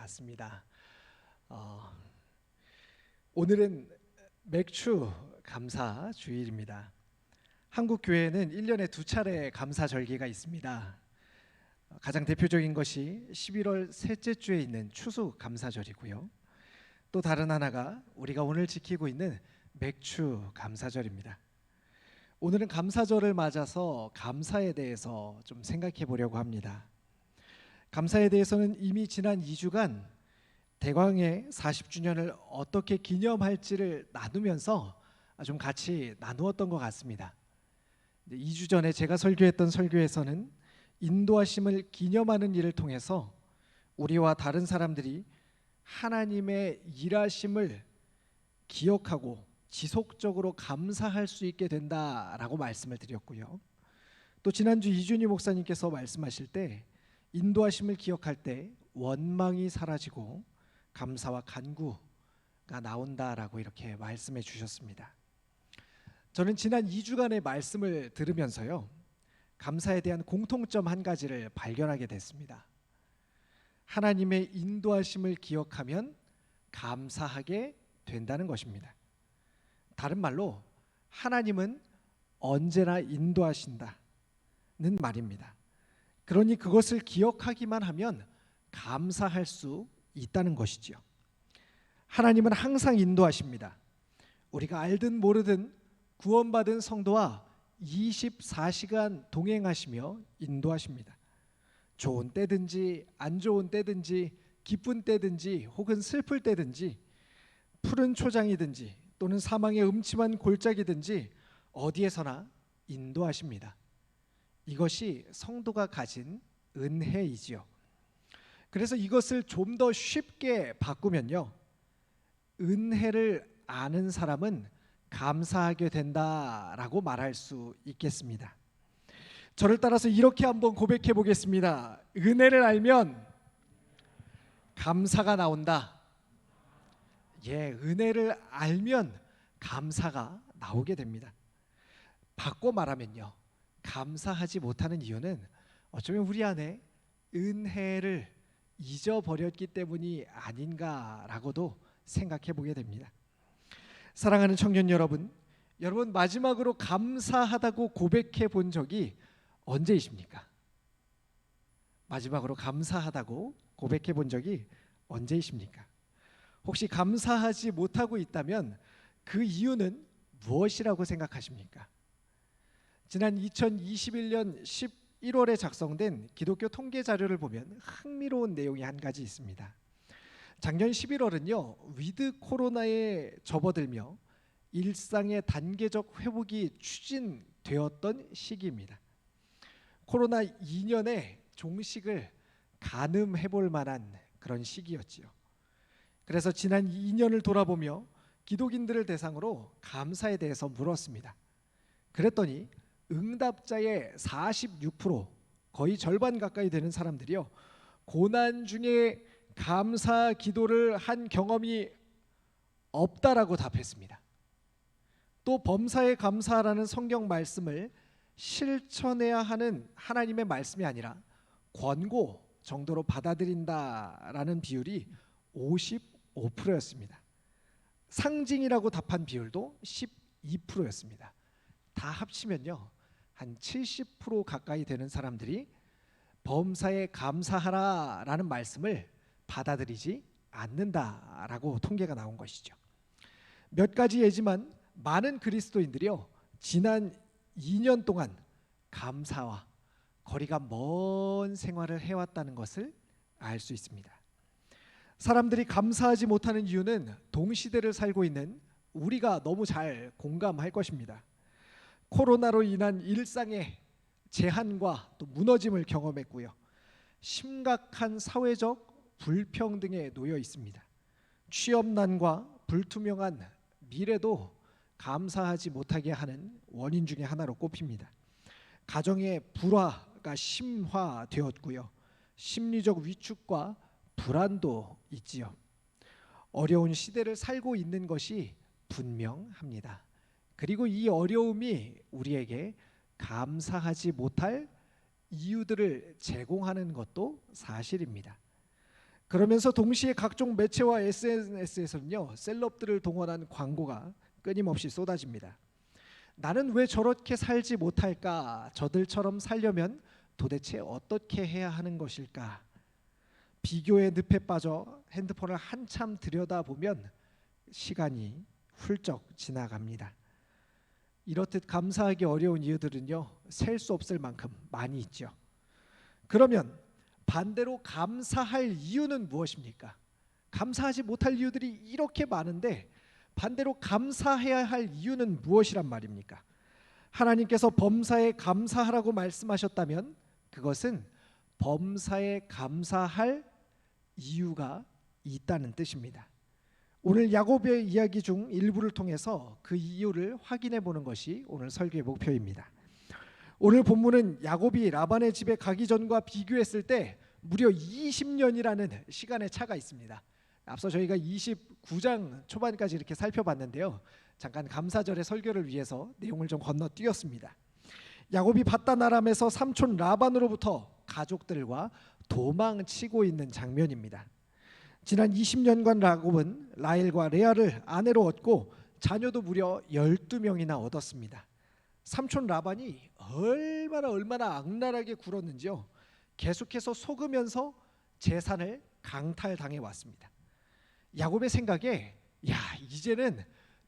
같습니다. 오늘은 맥주 감사 주일입니다. 한국 교회는 1년에 2차례 감사 절기가 있습니다. 가장 대표적인 것이 11월 셋째 주에 있는 추수 감사절이고요. 또 다른 하나가 우리가 오늘 지키고 있는 맥주 감사절입니다. 오늘은 감사절을 맞아서 감사에 대해서 좀 생각해 보려고 합니다. 감사에 대해서는 이미 지난 2주간 대광의 40주년을 어떻게 기념할지를 나누면서 좀 같이 나누었던 것 같습니다. 2주 전에 제가 설교했던 설교에서는 인도하심을 기념하는 일을 통해서 우리와 다른 사람들이 하나님의 일하심을 기억하고 지속적으로 감사할 수 있게 된다라고 말씀을 드렸고요. 또 지난주 이준희 목사님께서 말씀하실 때 인도하심을 기억할 때 원망이 사라지고 감사와 간구가 나온다라고 이렇게 말씀해 주셨습니다. 저는 지난 2주간의 말씀을 들으면서요, 감사에 대한 공통점 한 가지를 발견하게 됐습니다. 하나님의 인도하심을 기억하면 감사하게 된다는 것입니다. 다른 말로 하나님은 언제나 인도하신다는 말입니다. 그러니 그것을 기억하기만 하면 감사할 수 있다는 것이지요. 하나님은 항상 인도하십니다. 우리가 알든 모르든 구원받은 성도와 24시간 동행하시며 인도하십니다. 좋은 때든지 안 좋은 때든지 기쁜 때든지 혹은 슬플 때든지 푸른 초장이든지 또는 사망의 음침한 골짜기든지 어디에서나 인도하십니다. 이것이 성도가 가진 은혜이지요. 그래서 이것을 좀 더 쉽게 바꾸면요, 은혜를 아는 사람은 감사하게 된다라고 말할 수 있겠습니다. 저를 따라서 이렇게 한번 고백해 보겠습니다. 은혜를 알면 감사가 나온다. 은혜를 알면 감사가 나오게 됩니다. 바꿔 말하면요, 감사하지 못하는 이유는 어쩌면 우리 안에 은혜를 잊어버렸기 때문이 아닌가라고도 생각해 보게 됩니다. 사랑하는 청년 여러분, 여러분 마지막으로 감사하다고 고백해 본 적이 언제이십니까? 마지막으로 감사하다고 고백해 본 적이 언제이십니까? 혹시 감사하지 못하고 있다면 그 이유는 무엇이라고 생각하십니까? 지난 2021년 11월에 작성된 기독교 통계 자료를 보면 흥미로운 내용이 한 가지 있습니다. 작년 11월은요, 위드 코로나에 접어들며 일상의 단계적 회복이 추진되었던 시기입니다. 코로나 2년의 종식을 가늠해 볼 만한 그런 시기였지요. 그래서 지난 2년을 돌아보며 기독인들을 대상으로 감사에 대해서 물었습니다. 그랬더니 응답자의 46%, 거의 절반 가까이 되는 사람들이요, 고난 중에 감사 기도를 한 경험이 없다라고 답했습니다. 또 범사에 감사라는 성경 말씀을 실천해야 하는 하나님의 말씀이 아니라 권고 정도로 받아들인다라는 비율이 55%였습니다. 상징이라고 답한 비율도 12%였습니다. 다 합치면요, 한 70% 가까이 되는 사람들이 범사에 감사하라라는 말씀을 받아들이지 않는다라고 통계가 나온 것이죠. 몇 가지 예지만 많은 그리스도인들이요, 지난 2년 동안 감사와 거리가 먼 생활을 해왔다는 것을 알 수 있습니다. 사람들이 감사하지 못하는 이유는 동시대를 살고 있는 우리가 너무 잘 공감할 것입니다. 코로나로 인한 일상의 제한과 또 무너짐을 경험했고요, 심각한 사회적 불평등에 놓여 있습니다. 취업난과 불투명한 미래도 감사하지 못하게 하는 원인 중에 하나로 꼽힙니다. 가정의 불화가 심화되었고요, 심리적 위축과 불안도 있지요. 어려운 시대를 살고 있는 것이 분명합니다. 그리고 이 어려움이 우리에게 감사하지 못할 이유들을 제공하는 것도 사실입니다. 그러면서 동시에 각종 매체와 SNS에서는요 셀럽들을 동원한 광고가 끊임없이 쏟아집니다. 나는 왜 저렇게 살지 못할까? 저들처럼 살려면 도대체 어떻게 해야 하는 것일까? 비교의 늪에 빠져 핸드폰을 한참 들여다보면 시간이 훌쩍 지나갑니다. 이렇듯 감사하기 어려운 이유들은요 셀 수 없을 만큼 많이 있죠. 그러면 반대로 감사할 이유는 무엇입니까? 감사하지 못할 이유들이 이렇게 많은데 반대로 감사해야 할 이유는 무엇이란 말입니까? 하나님께서 범사에 감사하라고 말씀하셨다면 그것은 범사에 감사할 이유가 있다는 뜻입니다. 오늘 야곱의 이야기 중 일부를 통해서 그 이유를 확인해 보는 것이 오늘 설교의 목표입니다. 오늘 본문은 야곱이 라반의 집에 가기 전과 비교했을 때 무려 20년이라는 시간의 차가 있습니다. 앞서 저희가 29장 초반까지 이렇게 살펴봤는데요. 잠깐 감사절의 설교를 위해서 내용을 좀 건너뛰었습니다. 야곱이 밧단 아람에서 삼촌 라반으로부터 가족들과 도망치고 있는 장면입니다. 지난 20년간 야곱은 라헬과 레아를 아내로 얻고 자녀도 무려 12명이나 얻었습니다. 삼촌 라반이 얼마나 악랄하게 굴었는지요. 계속해서 속으면서 재산을 강탈당해 왔습니다. 야곱의 생각에 이제는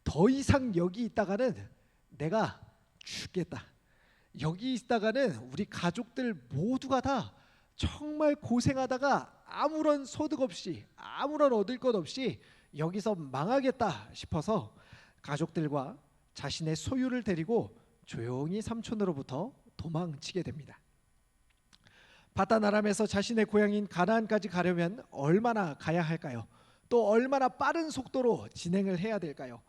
더 이상 여기 있다가는 내가 죽겠다. 여기 있다가는 우리 가족들 모두가 다 정말 고생하다가 아무런 소득 없이 아무런 얻을 것 없이 여기서 망하겠다 싶어서 가족들과 자신의 소유를 데리고 조용히 삼촌으로부터 도망치게 됩니다. 밧단 아람에서 자신의 고향인 가나안까지 가려면 얼마나 가야 할까요? 또 얼마나 빠른 속도로 진행을 해야 될까요?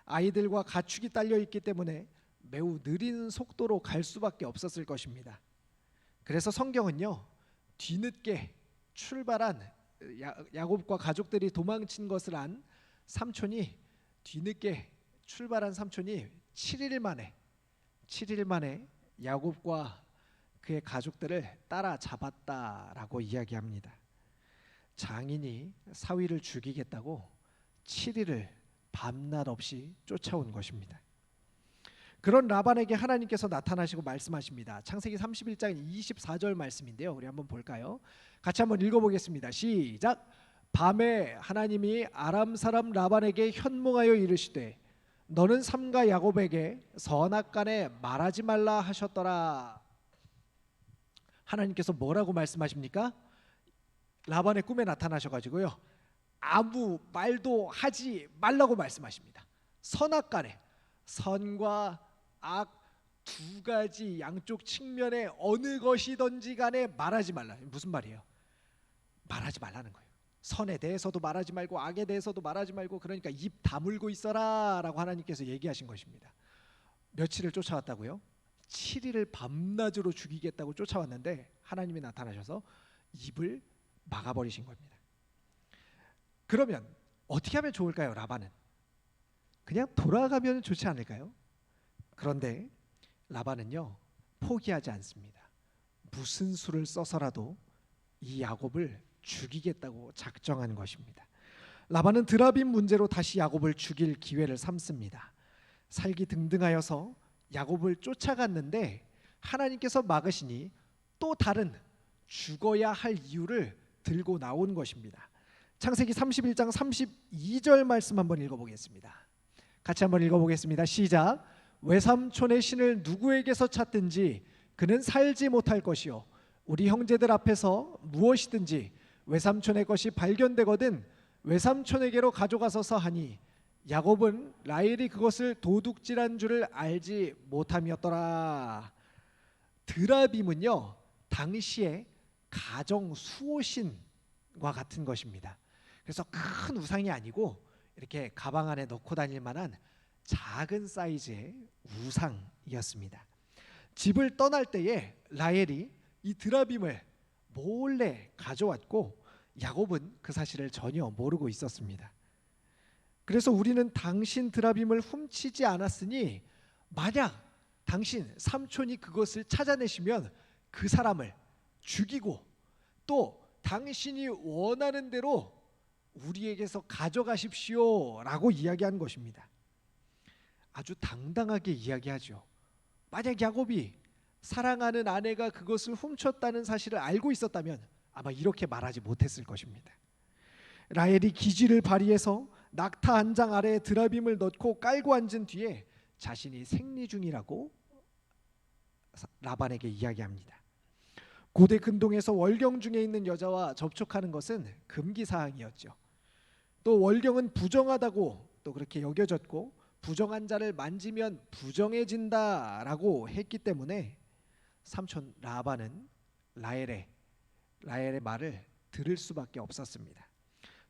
아이들과 가축이 딸려 있기 때문에 매우 느린 속도로 갈 수밖에 없었을 것입니다. 그래서 성경은요 뒤늦게 출발한 야곱과 가족들이 도망친 것을 안 삼촌이 뒤늦게 출발한 삼촌이 7일 만에 야곱과 그의 가족들을 따라잡았다라고 이야기합니다. 장인이 사위를 죽이겠다고 7일을 밤낮 없이 쫓아온 것입니다. 그런 라반에게 하나님께서 나타나시고 말씀하십니다. 창세기 31장 24절 말씀인데요. 우리 한번 볼까요? 같이 한번 읽어보겠습니다. 시작. 밤에 하나님이 아람 사람 라반에게 현몽하여 이르시되 너는 삼가 야곱에게 선악간에 말하지 말라 하셨더라. 하나님께서 뭐라고 말씀하십니까? 라반의 꿈에 나타나셔가지고요 아무 말도 하지 말라고 말씀하십니다. 선악간에, 선과 악 두 가지 양쪽 측면에 어느 것이든지 간에 말하지 말라. 무슨 말이에요? 말하지 말라는 거예요. 선에 대해서도 말하지 말고 악에 대해서도 말하지 말고, 그러니까 입 다물고 있어라 라고 하나님께서 얘기하신 것입니다. 며칠을 쫓아왔다고요? 7일을 밤낮으로 죽이겠다고 쫓아왔는데 하나님이 나타나셔서 입을 막아버리신 겁니다. 그러면 어떻게 하면 좋을까요? 라반은 그냥 돌아가면 좋지 않을까요? 그런데 라반은요 포기하지 않습니다. 무슨 수를 써서라도 이 야곱을 죽이겠다고 작정한 것입니다. 라반은 드라빔 문제로 다시 야곱을 죽일 기회를 삼습니다. 살기 등등하여서 야곱을 쫓아갔는데 하나님께서 막으시니 또 다른 죽어야 할 이유를 들고 나온 것입니다. 창세기 31장 32절 말씀 한번 읽어보겠습니다. 같이 한번 읽어보겠습니다. 시작. 외삼촌의 신을 누구에게서 찾든지 그는 살지 못할 것이요 우리 형제들 앞에서 무엇이든지 외삼촌의 것이 발견되거든 외삼촌에게로 가져가소서 하니 야곱은 라헬이 그것을 도둑질한 줄을 알지 못함이었더라. 드라빔은요 당시에 가정 수호신과 같은 것입니다. 그래서 큰 우상이 아니고 이렇게 가방 안에 넣고 다닐 만한 작은 사이즈의 우상이었습니다. 집을 떠날 때에 라헬이 이 드라빔을 몰래 가져왔고 야곱은 그 사실을 전혀 모르고 있었습니다. 그래서 우리는 당신 드라빔을 훔치지 않았으니 만약 당신 삼촌이 그것을 찾아내시면 그 사람을 죽이고 또 당신이 원하는 대로 우리에게서 가져가십시오 라고 이야기한 것입니다. 아주 당당하게 이야기하죠. 만약 야곱이 사랑하는 아내가 그것을 훔쳤다는 사실을 알고 있었다면 아마 이렇게 말하지 못했을 것입니다. 라헬이 기지를 발휘해서 낙타 한 장 아래에 드라빔을 넣고 깔고 앉은 뒤에 자신이 생리 중이라고 라반에게 이야기합니다. 고대 근동에서 월경 중에 있는 여자와 접촉하는 것은 금기 사항이었죠. 또 월경은 부정하다고 또 그렇게 여겨졌고 부정한 자를 만지면 부정해진다라고 했기 때문에 삼촌 라반은 라헬의 말을 들을 수밖에 없었습니다.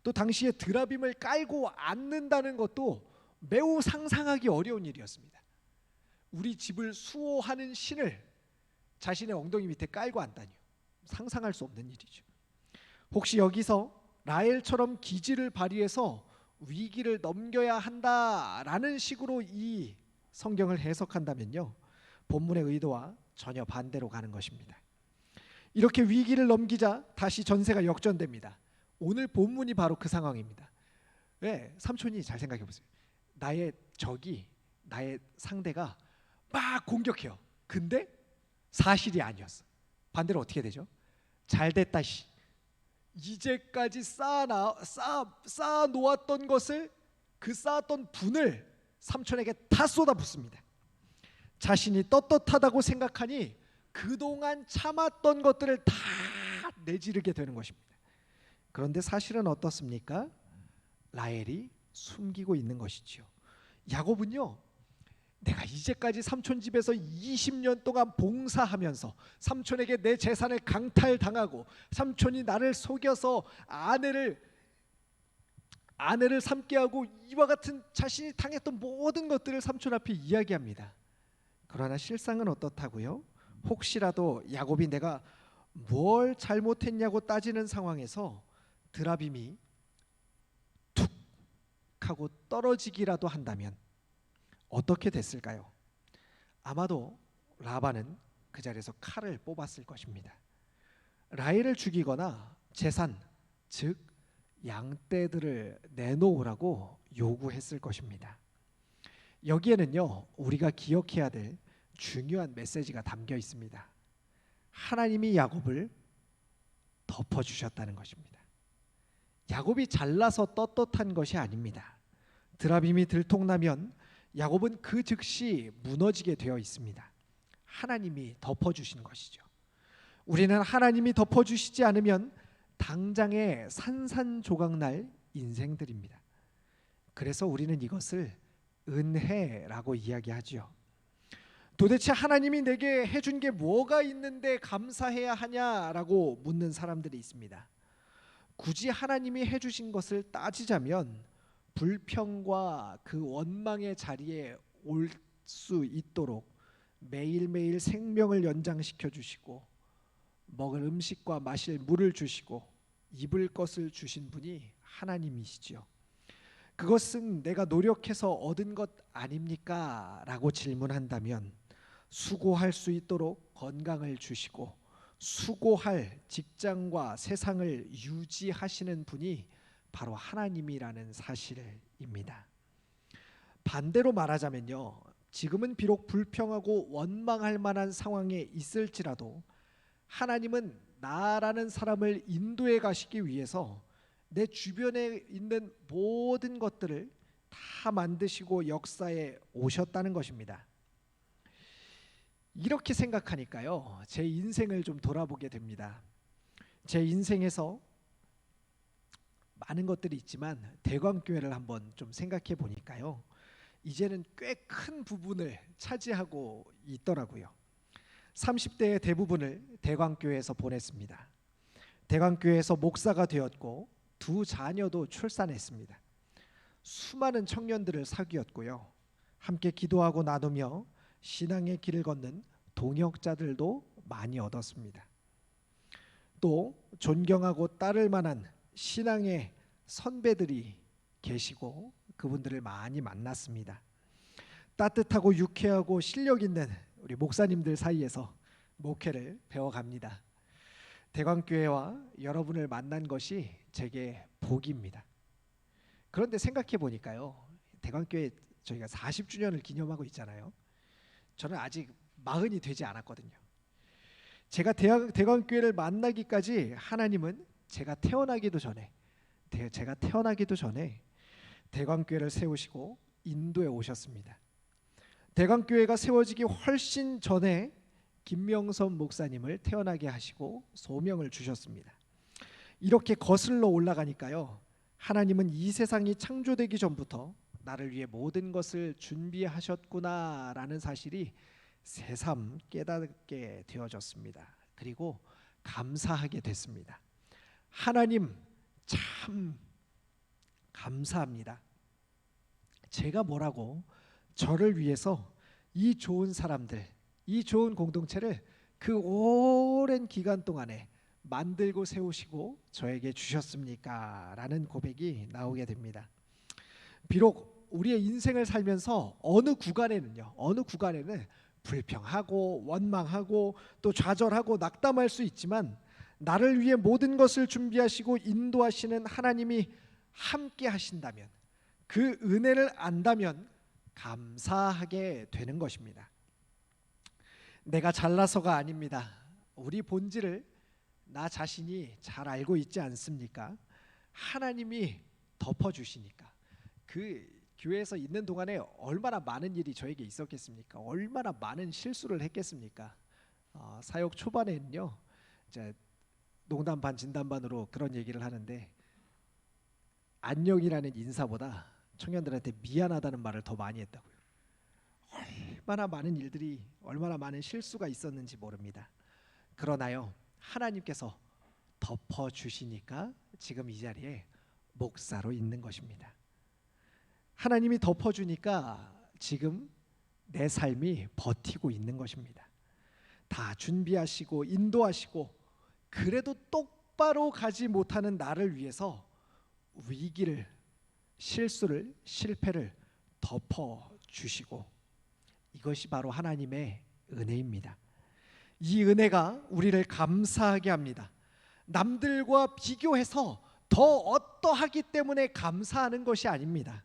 또 당시에 드라빔을 깔고 앉는다는 것도 매우 상상하기 어려운 일이었습니다. 우리 집을 수호하는 신을 자신의 엉덩이 밑에 깔고 앉다니요. 상상할 수 없는 일이죠. 혹시 여기서 라헬처럼 기지를 발휘해서 위기를 넘겨야 한다라는 식으로 이 성경을 해석한다면요, 본문의 의도와 전혀 반대로 가는 것입니다. 이렇게 위기를 넘기자 다시 전세가 역전됩니다. 오늘 본문이 바로 그 상황입니다. 왜? 삼촌이 잘 생각해 보세요. 나의 적이, 나의 상대가 막 공격해요. 근데 사실이 아니었어. 반대로 어떻게 되죠? 잘 됐다 씨. 이제까지 쌓아 놓았던 것을, 그 쌓았던 분을 삼촌에게 다 쏟아붓습니다. 자신이 떳떳하다고 생각하니 그동안 참았던 것들을 다 내지르게 되는 것입니다. 그런데 사실은 어떻습니까? 라헬이 숨기고 있는 것이지요. 야곱은요, 내가 이제까지 삼촌 집에서 20년 동안 봉사하면서 삼촌에게 내 재산을 강탈당하고 삼촌이 나를 속여서 아내를 삼게 하고 이와 같은 자신이 당했던 모든 것들을 삼촌 앞에 이야기합니다. 그러나 실상은 어떻다고요? 혹시라도 야곱이 내가 뭘 잘못했냐고 따지는 상황에서 드라빔이 툭 하고 떨어지기라도 한다면 어떻게 됐을까요? 아마도 라반은 그 자리에서 칼을 뽑았을 것입니다. 라헬을 죽이거나 재산, 즉 양떼들을 내놓으라고 요구했을 것입니다. 여기에는요, 우리가 기억해야 될 중요한 메시지가 담겨 있습니다. 하나님이 야곱을 덮어주셨다는 것입니다. 야곱이 잘나서 떳떳한 것이 아닙니다. 드라빔이 들통나면 야곱은 그 즉시 무너지게 되어 있습니다. 하나님이 덮어주신 것이죠. 우리는 하나님이 덮어주시지 않으면 당장에 산산조각날 인생들입니다. 그래서 우리는 이것을 은혜라고 이야기하죠. 도대체 하나님이 내게 해준 게 뭐가 있는데 감사해야 하냐라고 묻는 사람들이 있습니다. 굳이 하나님이 해주신 것을 따지자면 불평과 그 원망의 자리에 올 수 있도록 매일매일 생명을 연장시켜 주시고 먹을 음식과 마실 물을 주시고 입을 것을 주신 분이 하나님이시죠. 그것은 내가 노력해서 얻은 것 아닙니까? 라고 질문한다면 수고할 수 있도록 건강을 주시고 수고할 직장과 세상을 유지하시는 분이 바로 하나님이라는 사실입니다. 반대로 말하자면요, 지금은 비록 불평하고 원망할 만한 상황에 있을지라도 하나님은 나라는 사람을 인도해 가시기 위해서 내 주변에 있는 모든 것들을 다 만드시고 역사에 오셨다는 것입니다. 이렇게 생각하니까요, 제 인생을 좀 돌아보게 됩니다. 제 인생에서 많은 것들이 있지만 대광교회를 한번 좀 생각해 보니까요, 이제는 꽤 큰 부분을 차지하고 있더라고요. 30대의 대부분을 대광교회에서 보냈습니다. 대광교회에서 목사가 되었고 두 자녀도 출산했습니다. 수많은 청년들을 사귀었고요, 함께 기도하고 나누며 신앙의 길을 걷는 동역자들도 많이 얻었습니다. 또 존경하고 따를 만한 신앙의 선배들이 계시고 그분들을 많이 만났습니다. 따뜻하고 유쾌하고 실력 있는 우리 목사님들 사이에서 목회를 배워갑니다. 대광교회와 여러분을 만난 것이 제게 복입니다. 그런데 생각해 보니까요, 대광교회 저희가 40주년을 기념하고 있잖아요. 저는 아직 40이 되지 않았거든요. 제가 대광교회를 만나기까지 하나님은 제가 태어나기도 전에 대광교회를 세우시고 인도에 오셨습니다. 대광교회가 세워지기 훨씬 전에 김명선 목사님을 태어나게 하시고 소명을 주셨습니다. 이렇게 거슬러 올라가니까요, 하나님은 이 세상이 창조되기 전부터 나를 위해 모든 것을 준비하셨구나라는 사실이 새삼 깨닫게 되어졌습니다. 그리고 감사하게 됐습니다. 하나님 참 감사합니다. 제가 뭐라고 저를 위해서 이 좋은 사람들, 이 좋은 공동체를 그 오랜 기간 동안에 만들고 세우시고 저에게 주셨습니까? 라는 고백이 나오게 됩니다. 비록 우리의 인생을 살면서 어느 구간에는 불평하고 원망하고 또 좌절하고 낙담할 수 있지만, 나를 위해 모든 것을 준비하시고 인도하시는 하나님이 함께 하신다면, 그 은혜를 안다면 감사하게 되는 것입니다. 내가 잘나서가 아닙니다. 우리 본질을 나 자신이 잘 알고 있지 않습니까? 하나님이 덮어주시니까. 그 교회에서 있는 동안에 얼마나 많은 일이 저에게 있었겠습니까? 얼마나 많은 실수를 했겠습니까? 사역 초반에는요, 이제 농담 반 진담 반으로 그런 얘기를 하는데, 안녕이라는 인사보다 청년들한테 미안하다는 말을 더 많이 했다고요. 얼마나 많은 일들이, 얼마나 많은 실수가 있었는지 모릅니다. 그러나요, 하나님께서 덮어주시니까 지금 이 자리에 목사로 있는 것입니다. 하나님이 덮어주니까 지금 내 삶이 버티고 있는 것입니다. 다 준비하시고 인도하시고, 그래도 똑바로 가지 못하는 나를 위해서 위기를, 실수를, 실패를 덮어주시고, 이것이 바로 하나님의 은혜입니다. 이 은혜가 우리를 감사하게 합니다. 남들과 비교해서 더 어떠하기 때문에 감사하는 것이 아닙니다.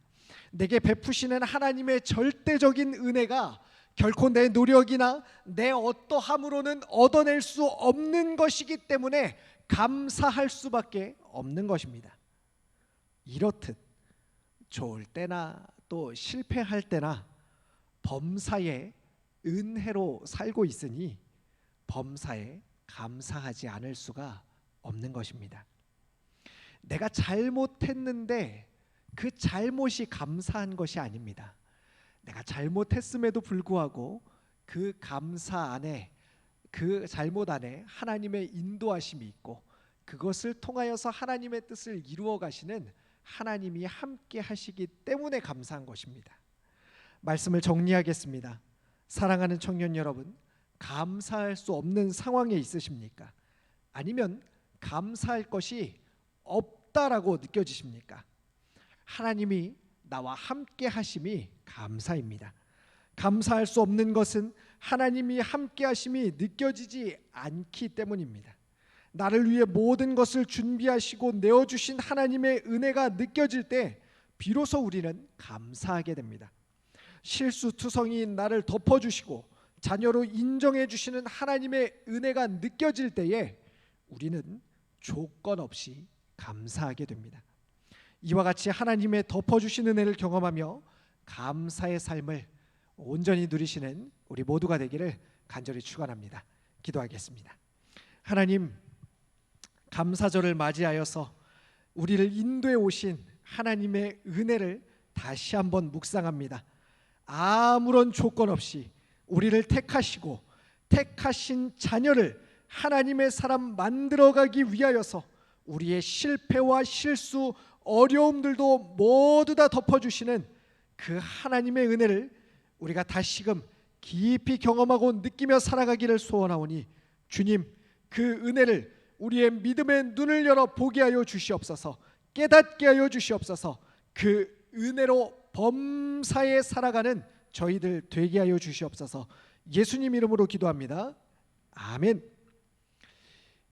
내게 베푸시는 하나님의 절대적인 은혜가 결코 내 노력이나 내 어떠함으로는 얻어낼 수 없는 것이기 때문에 감사할 수밖에 없는 것입니다. 이렇듯 좋을 때나 또 실패할 때나 범사에 은혜로 살고 있으니 범사에 감사하지 않을 수가 없는 것입니다. 내가 잘못했는데 그 잘못이 감사한 것이 아닙니다. 내가 잘못했음에도 불구하고 그 감사 안에, 그 잘못 안에 하나님의 인도하심이 있고, 그것을 통하여서 하나님의 뜻을 이루어 가시는 하나님이 함께 하시기 때문에 감사한 것입니다. 말씀을 정리하겠습니다. 사랑하는 청년 여러분, 감사할 수 없는 상황에 있으십니까? 아니면 감사할 것이 없다라고 느껴지십니까? 하나님이 나와 함께 하심이 감사입니다. 감사할 수 없는 것은 하나님이 함께 하심이 느껴지지 않기 때문입니다. 나를 위해 모든 것을 준비하시고 내어주신 하나님의 은혜가 느껴질 때 비로소 우리는 감사하게 됩니다. 실수투성이인 나를 덮어주시고 자녀로 인정해 주시는 하나님의 은혜가 느껴질 때에 우리는 조건 없이 감사하게 됩니다. 이와 같이 하나님의 덮어주신 은혜를 경험하며 감사의 삶을 온전히 누리시는 우리 모두가 되기를 간절히 축원합니다. 기도하겠습니다. 하나님, 감사절을 맞이하여서 우리를 인도해 오신 하나님의 은혜를 다시 한번 묵상합니다. 아무런 조건 없이 우리를 택하시고 택하신 자녀를 하나님의 사람 만들어가기 위하여서 우리의 실패와 실수, 어려움들도 모두 다 덮어주시는 그 하나님의 은혜를 우리가 다시금 깊이 경험하고 느끼며 살아가기를 소원하오니, 주님, 그 은혜를 우리의 믿음의 눈을 열어 보게 하여 주시옵소서. 깨닫게 하여 주시옵소서. 그 은혜로 범사에 살아가는 저희들 되게 하여 주시옵소서. 예수님 이름으로 기도합니다. 아멘.